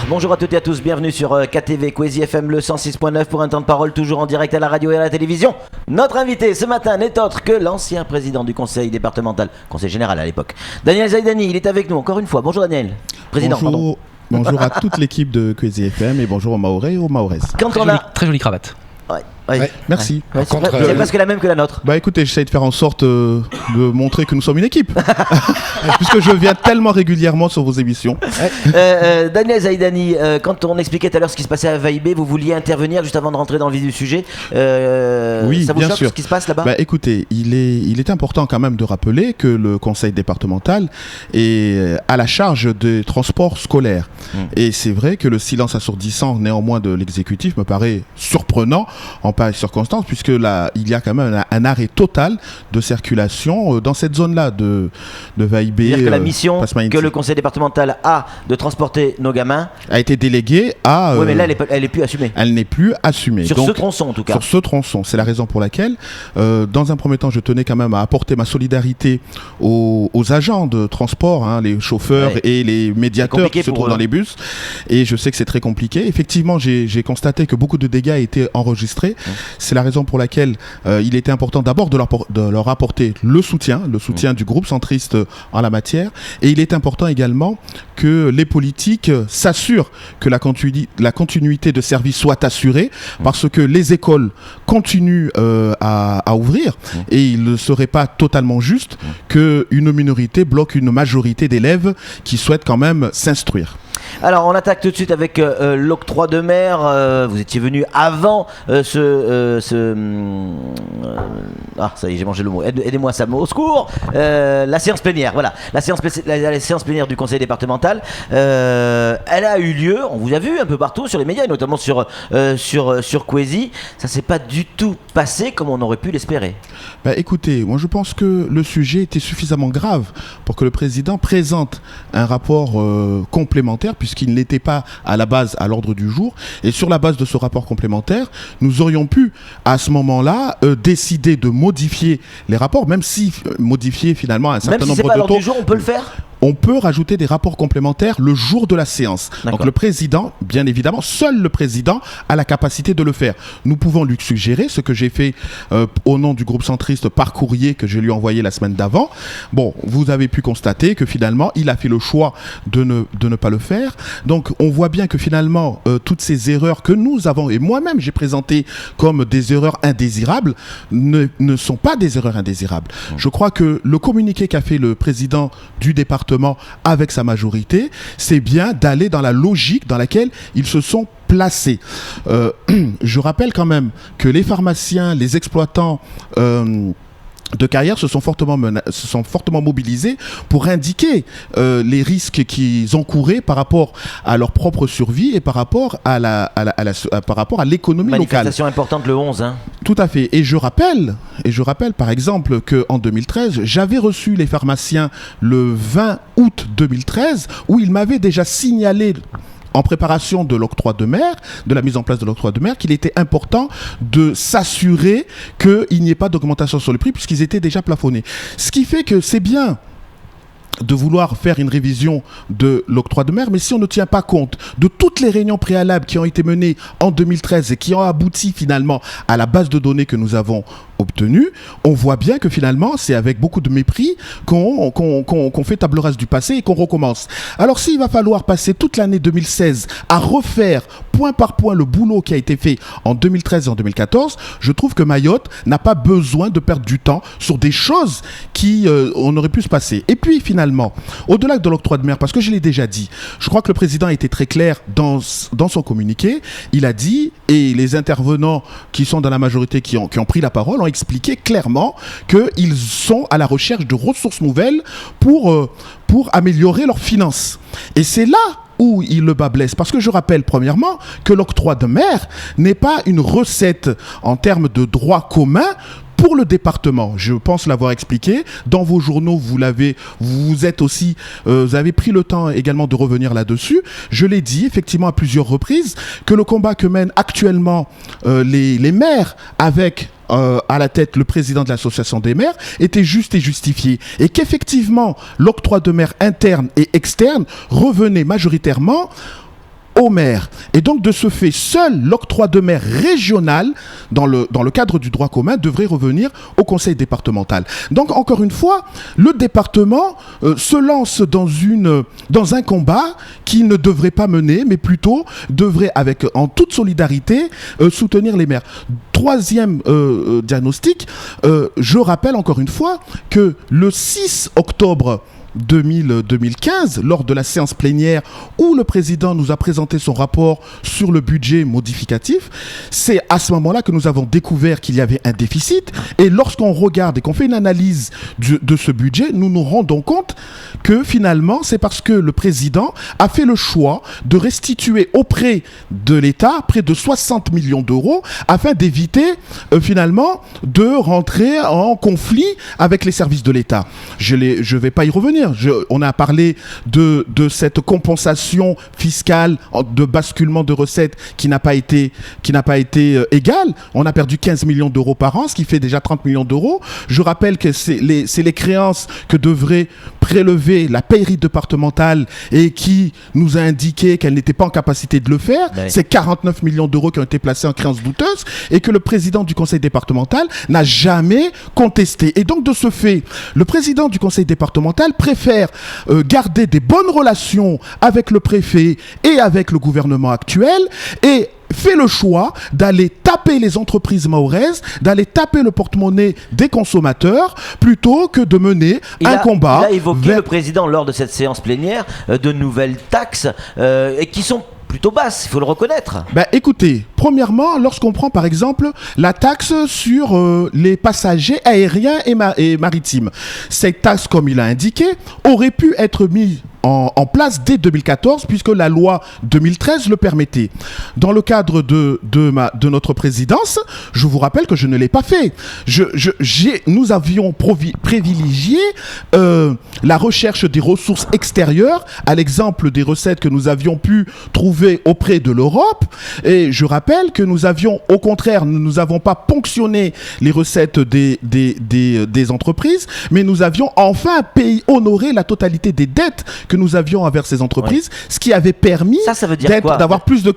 Bonjour à toutes et à tous, bienvenue sur KTV Kwezi FM le 106.9 pour un temps de parole toujours en direct à la radio et à la télévision. Notre invité ce matin n'est autre que l'ancien président du conseil départemental, conseil général à l'époque, Daniel Zaidani. Il est avec nous encore une fois. Bonjour Daniel, président. Bonjour à toute l'équipe de Kwezi FM et bonjour aux Mahorais et aux Mahoraises. Très jolie cravate. Ouais, merci. C'est presque la même que la nôtre. Bah écoutez, j'essaie de faire en sorte de montrer que nous sommes une équipe. Puisque je viens tellement régulièrement sur vos émissions. Daniel Zaidani, quand on expliquait tout à l'heure ce qui se passait à Vaïbé, vous vouliez intervenir juste avant de rentrer dans le vif du sujet. Oui, ça vous bien choque sûr. Ce qui se passe là-bas? Bah écoutez, il est important quand même de rappeler que le conseil départemental est à la charge des transports scolaires. Et c'est vrai que le silence assourdissant néanmoins de l'exécutif me paraît surprenant en pareille circonstance, puisque là, il y a quand même un arrêt total de circulation dans cette zone-là de Vaïbé. C'est-à-dire que la mission que le conseil départemental a de transporter nos gamins a été déléguée à... oui, mais là, elle n'est plus assumée. Elle n'est plus assumée. Sur ce tronçon, en tout cas. Sur ce tronçon. C'est la raison pour laquelle, dans un premier temps, je tenais quand même à apporter ma solidarité aux agents de transport, les chauffeurs et les médiateurs qui se trouvent dans les bus. Et je sais que c'est très compliqué. Effectivement, j'ai constaté que beaucoup de dégâts étaient enregistrés. C'est la raison pour laquelle il était important d'abord de leur apporter le soutien du groupe centriste en la matière. Et il est important également que les politiques s'assurent que la continuité de service soit assurée, parce que les écoles continuent à ouvrir et il ne serait pas totalement juste qu'une minorité bloque une majorité d'élèves qui souhaitent quand même s'instruire. Alors on attaque tout de suite avec l'octroi de mer. Vous étiez venu avant ça y est, j'ai mangé le mot. Aidez-moi Sam, au secours. La séance plénière, voilà. La séance plénière du conseil départemental. Elle a eu lieu, on vous a vu un peu partout sur les médias, et notamment sur Kwezi. Ça s'est pas du tout passé comme on aurait pu l'espérer. Bah écoutez, moi je pense que le sujet était suffisamment grave pour que le président présente un rapport complémentaire, puisqu'il n'était pas à la base à l'ordre du jour. Et sur la base de ce rapport complémentaire, nous aurions pu à ce moment-là décider de modifier les rapports, même si modifier finalement un certain nombre de taux. Même si c'est pas à l'ordre du jour, on peut le faire. On peut rajouter des rapports complémentaires le jour de la séance. D'accord. Donc le président, bien évidemment, seul le président a la capacité de le faire. Nous pouvons lui suggérer, ce que j'ai fait au nom du groupe centriste par courrier que je lui ai envoyé la semaine d'avant. Bon, vous avez pu constater que finalement, il a fait le choix de ne pas le faire. Donc on voit bien que finalement, toutes ces erreurs que nous avons, et moi-même j'ai présenté comme des erreurs indésirables, ne sont pas des erreurs indésirables. Je crois que le communiqué qu'a fait le président du département avec sa majorité, c'est bien d'aller dans la logique dans laquelle ils se sont placés. Je rappelle quand même que les pharmaciens, les exploitants de carrière se sont fortement mobilisés pour indiquer les risques qu'ils encouraient par rapport à leur propre survie et par rapport à l'économie locale. Manifestation importante le 11. Tout à fait. Et je rappelle par exemple qu'en 2013, j'avais reçu les pharmaciens le 20 août 2013 où ils m'avaient déjà signalé en préparation de l'octroi de mer, de la mise en place de l'octroi de mer, qu'il était important de s'assurer qu'il n'y ait pas d'augmentation sur le prix puisqu'ils étaient déjà plafonnés. Ce qui fait que c'est bien de vouloir faire une révision de l'octroi de mer, mais si on ne tient pas compte de toutes les réunions préalables qui ont été menées en 2013 et qui ont abouti finalement à la base de données que nous avons obtenue, on voit bien que finalement c'est avec beaucoup de mépris qu'on fait table rase du passé et qu'on recommence. Alors s'il va falloir passer toute l'année 2016 à refaire point par point le boulot qui a été fait en 2013 et en 2014, je trouve que Mayotte n'a pas besoin de perdre du temps sur des choses qui on aurait pu se passer. Et puis finalement, au-delà de l'octroi de mer, parce que je l'ai déjà dit, je crois que le président a été très clair dans son communiqué. Il a dit, et les intervenants qui sont dans la majorité qui ont pris la parole ont expliqué clairement qu'ils sont à la recherche de ressources nouvelles pour améliorer leurs finances. Et c'est là où le bas blesse. Parce que je rappelle premièrement que l'octroi de mer n'est pas une recette en termes de droit commun pour le département. Je pense l'avoir expliqué. Dans vos journaux, vous avez pris le temps également de revenir là-dessus. Je l'ai dit effectivement à plusieurs reprises que le combat que mènent actuellement les maires avec à la tête le président de l'association des maires était juste et justifié, et qu'effectivement l'octroi de mer interne et externe revenait majoritairement aux maires. Et donc, de ce fait, seul l'octroi de mer régional, dans le cadre du droit commun, devrait revenir au conseil départemental. Donc, encore une fois, le département se lance dans un combat qu'il ne devrait pas mener, mais plutôt devrait, en toute solidarité, soutenir les maires. Troisième diagnostic, je rappelle encore une fois que le 6 octobre 2015, lors de la séance plénière où le président nous a présenté son rapport sur le budget modificatif, c'est à ce moment-là que nous avons découvert qu'il y avait un déficit. Et lorsqu'on regarde et qu'on fait une analyse de ce budget, nous nous rendons compte que finalement, c'est parce que le président a fait le choix de restituer auprès de l'État près de 60 millions d'euros afin d'éviter finalement de rentrer en conflit avec les services de l'État. Je ne vais pas y revenir. On a parlé de cette compensation fiscale de basculement de recettes qui n'a pas été égale. On a perdu 15 millions d'euros par an, ce qui fait déjà 30 millions d'euros. Je rappelle que c'est les créances que devrait prélever la pairie départementale et qui nous a indiqué qu'elle n'était pas en capacité de le faire. Oui. C'est 49 millions d'euros qui ont été placés en créances douteuses et que le président du conseil départemental n'a jamais contesté. Et donc, de ce fait, le président du conseil départemental préfère garder des bonnes relations avec le préfet et avec le gouvernement actuel et fait le choix d'aller taper les entreprises mahoraises, d'aller taper le porte-monnaie des consommateurs, plutôt que de mener un combat. Il a évoqué le président lors de cette séance plénière de nouvelles taxes et qui sont plutôt basse, il faut le reconnaître. Écoutez, premièrement, lorsqu'on prend par exemple la taxe sur les passagers aériens et maritimes, cette taxe, comme il a indiqué, aurait pu être mise en place dès 2014, puisque la loi 2013 le permettait. Dans le cadre de notre présidence, je vous rappelle que je ne l'ai pas fait. Nous avions privilégié la recherche des ressources extérieures, à l'exemple des recettes que nous avions pu trouver auprès de l'Europe. Et je rappelle que nous avions, au contraire, nous n'avons pas ponctionné les recettes des entreprises, mais nous avions enfin honoré la totalité des dettes que nous avions envers ces entreprises, ce qui avait permis d'avoir plus de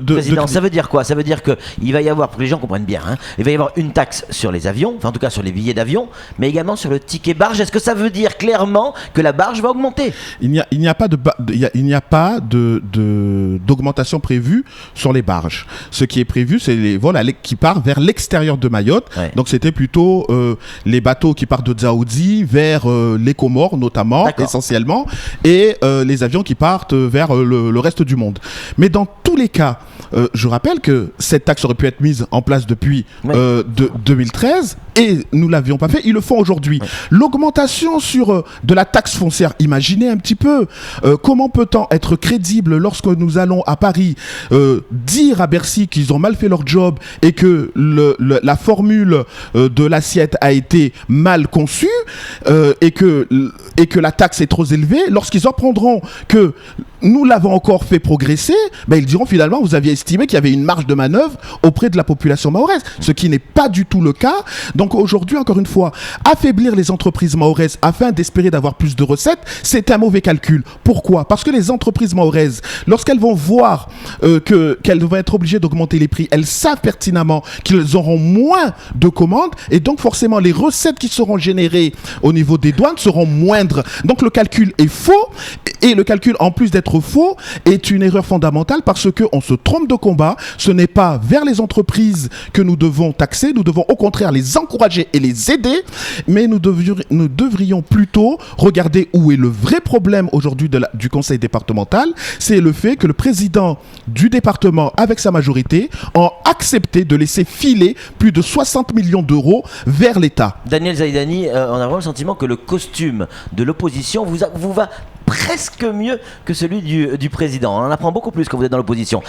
Président, ça veut dire quoi? Ça veut dire qu'il va y avoir, pour que les gens comprennent bien, il va y avoir une taxe sur les avions, enfin en tout cas sur les billets d'avion, mais également sur le ticket barge. Est-ce que ça veut dire clairement que la barge va augmenter? Il n'y a pas d'augmentation prévue sur les barges. Ce qui est prévu, c'est les vols qui partent vers l'extérieur de Mayotte. Ouais. Donc c'était plutôt les bateaux qui partent de Dzaoudzi vers les Comores notamment, essentiellement, et les avions qui partent vers le reste du monde. Mais dans tous les cas, je rappelle que cette taxe aurait pu être mise en place depuis 2013 et nous ne l'avions pas fait. Ils le font aujourd'hui. Ouais. L'augmentation de la taxe foncière, imaginez un petit peu comment peut-on être crédible lorsque nous allons à Paris dire à Bercy qu'ils ont mal fait leur job et que la formule de l'assiette a été mal conçue et que la taxe est trop élevée. Lorsqu'ils apprendront que nous l'avons encore fait progresser, ils diront finalement vous aviez estimé qu'il y avait une marge de manœuvre auprès de la population mahoraise, ce qui n'est pas du tout le cas. Donc aujourd'hui, encore une fois, affaiblir les entreprises mahoraises afin d'espérer d'avoir plus de recettes, c'est un mauvais calcul. Pourquoi? Parce que les entreprises mahoraises, lorsqu'elles vont voir qu'elles vont être obligées d'augmenter les prix, elles savent pertinemment qu'ils auront moins de commandes et donc forcément les recettes qui seront générées au niveau des douanes seront moindres. Donc le calcul est faux et le calcul, en plus d'être faux, est une erreur fondamentale parce qu'on se trompe de combat. Ce n'est pas vers les entreprises que nous devons taxer, nous devons au contraire les encourager et les aider, mais nous devrions plutôt regarder où est le vrai problème aujourd'hui du conseil départemental. C'est le fait que le président du département, avec sa majorité, a accepté de laisser filer plus de 60 millions d'euros vers l'État. Daniel Zaidani, on a vraiment le sentiment que le costume de l'opposition vous va presque mieux que celui du président. On en apprend beaucoup plus quand vous êtes dans l'opposition.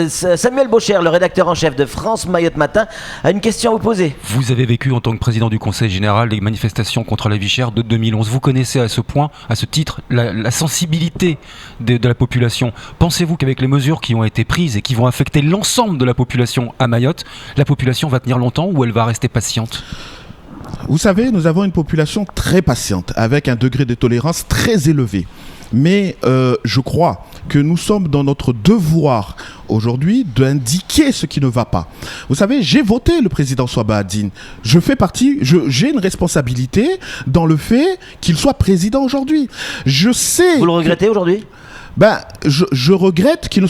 Samuel Bocher, le rédacteur en chef de France Mayotte Matin, a une question à vous poser. Vous avez vécu en tant que président du Conseil général les manifestations contre la vie chère de 2011. Vous connaissez à ce point, à ce titre, la sensibilité de la population. Pensez-vous qu'avec les mesures qui ont été prises et qui vont affecter l'ensemble de la population à Mayotte, la population va tenir longtemps ou elle va rester patiente ? Vous savez, nous avons une population très patiente, avec un degré de tolérance très élevé. mais je crois que nous sommes dans notre devoir aujourd'hui d'indiquer ce qui ne va pas. Vous savez, j'ai voté le président Swabaadine. Je fais partie, j'ai une responsabilité dans le fait qu'il soit président aujourd'hui. Je sais. Vous le regrettez aujourd'hui ? Je regrette qu'il ne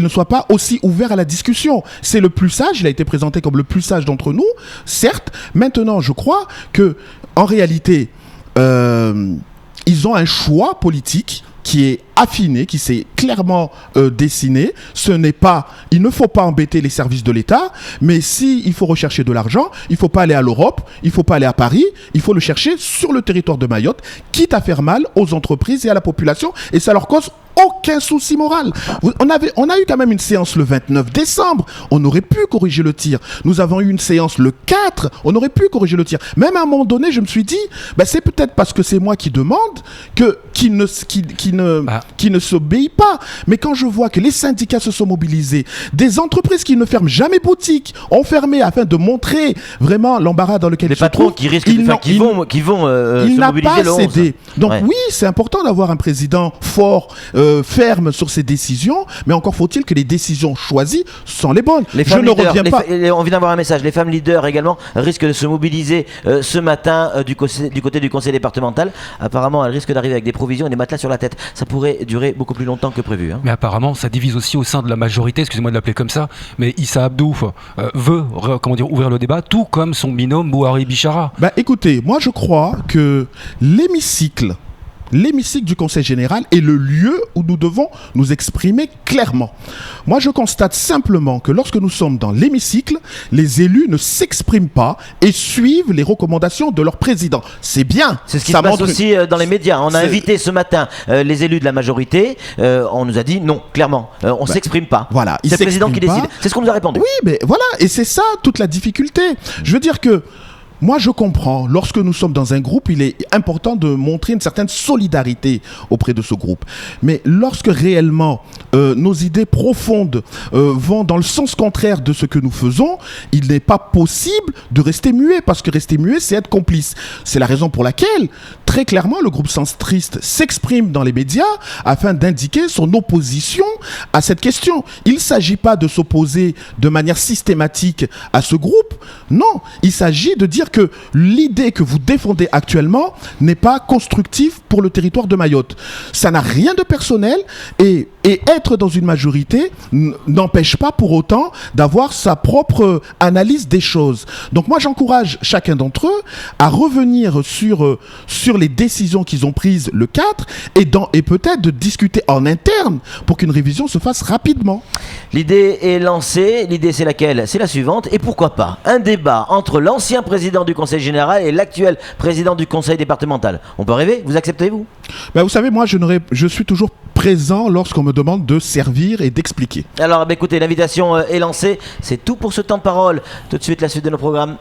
soit pas aussi ouvert à la discussion. C'est le plus sage, il a été présenté comme le plus sage d'entre nous, certes. Maintenant, je crois que, en réalité, ils ont un choix politique qui est affiné, qui s'est clairement dessiné. Il ne faut pas embêter les services de l'État, mais s'il faut rechercher de l'argent, il ne faut pas aller à l'Europe, il ne faut pas aller à Paris, il faut le chercher sur le territoire de Mayotte, quitte à faire mal aux entreprises et à la population, et ça leur cause aucun souci moral. On a eu quand même une séance le 29 décembre, on aurait pu corriger le tir. Nous avons eu une séance le 4, on aurait pu corriger le tir. Même à un moment donné, je me suis dit, c'est peut-être parce que c'est moi qui demande qu'il ne s'obéit pas. Mais quand je vois que les syndicats se sont mobilisés, des entreprises qui ne ferment jamais boutique ont fermé afin de montrer vraiment l'embarras dans lequel les ils se patrons trouvent, qui risquent de faire, qui vont il se n'a mobiliser pas le 11. cédé. Donc Ouais. oui, c'est important d'avoir un président fort, ferme sur ses décisions, mais encore faut-il que les décisions choisies sont les bonnes. Les Je femmes ne leaders, reviens pas. on vient d'avoir un message. Les femmes leaders également risquent de se mobiliser ce matin du côté du conseil départemental. Apparemment, elles risquent d'arriver avec des provisions et des matelas sur la tête. Ça pourrait durer beaucoup plus longtemps que prévu. Hein. Mais apparemment, ça divise aussi au sein de la majorité, excusez-moi de l'appeler comme ça, mais Issa Abdou veut ouvrir le débat, tout comme son binôme Bouhari Bichara. Écoutez, moi je crois que l'hémicycle du Conseil général est le lieu où nous devons nous exprimer clairement. Moi, je constate simplement que lorsque nous sommes dans l'hémicycle, les élus ne s'expriment pas et suivent les recommandations de leur président. C'est bien. C'est ce qui se passe aussi dans les médias. On a invité ce matin les élus de la majorité. On nous a dit non, clairement, on ne s'exprime pas. Voilà, c'est le président qui décide. C'est ce qu'on nous a répondu. Oui, mais voilà, et c'est ça toute la difficulté. Je veux dire que moi, je comprends, lorsque nous sommes dans un groupe, il est important de montrer une certaine solidarité auprès de ce groupe. Mais lorsque réellement nos idées profondes vont dans le sens contraire de ce que nous faisons, il n'est pas possible de rester muet, parce que rester muet, c'est être complice. C'est la raison pour laquelle, très clairement, le groupe centriste s'exprime dans les médias afin d'indiquer son opposition à cette question. Il ne s'agit pas de s'opposer de manière systématique à ce groupe. Non, il s'agit de dire que l'idée que vous défendez actuellement n'est pas constructive pour le territoire de Mayotte. Ça n'a rien de personnel et être dans une majorité n'empêche pas pour autant d'avoir sa propre analyse des choses. Donc moi j'encourage chacun d'entre eux à revenir sur les décisions qu'ils ont prises le 4 et peut-être de discuter en interne pour qu'une révision se fasse rapidement. L'idée est lancée. L'idée c'est laquelle ? C'est la suivante. Et pourquoi pas un débat entre l'ancien président du Conseil général et l'actuel président du Conseil départemental. On peut rêver ? Vous acceptez-vous ? Vous savez, moi je suis toujours présent lorsqu'on me demande de servir et d'expliquer. Alors écoutez, l'invitation est lancée. C'est tout pour ce temps de parole. Tout de suite la suite de nos programmes.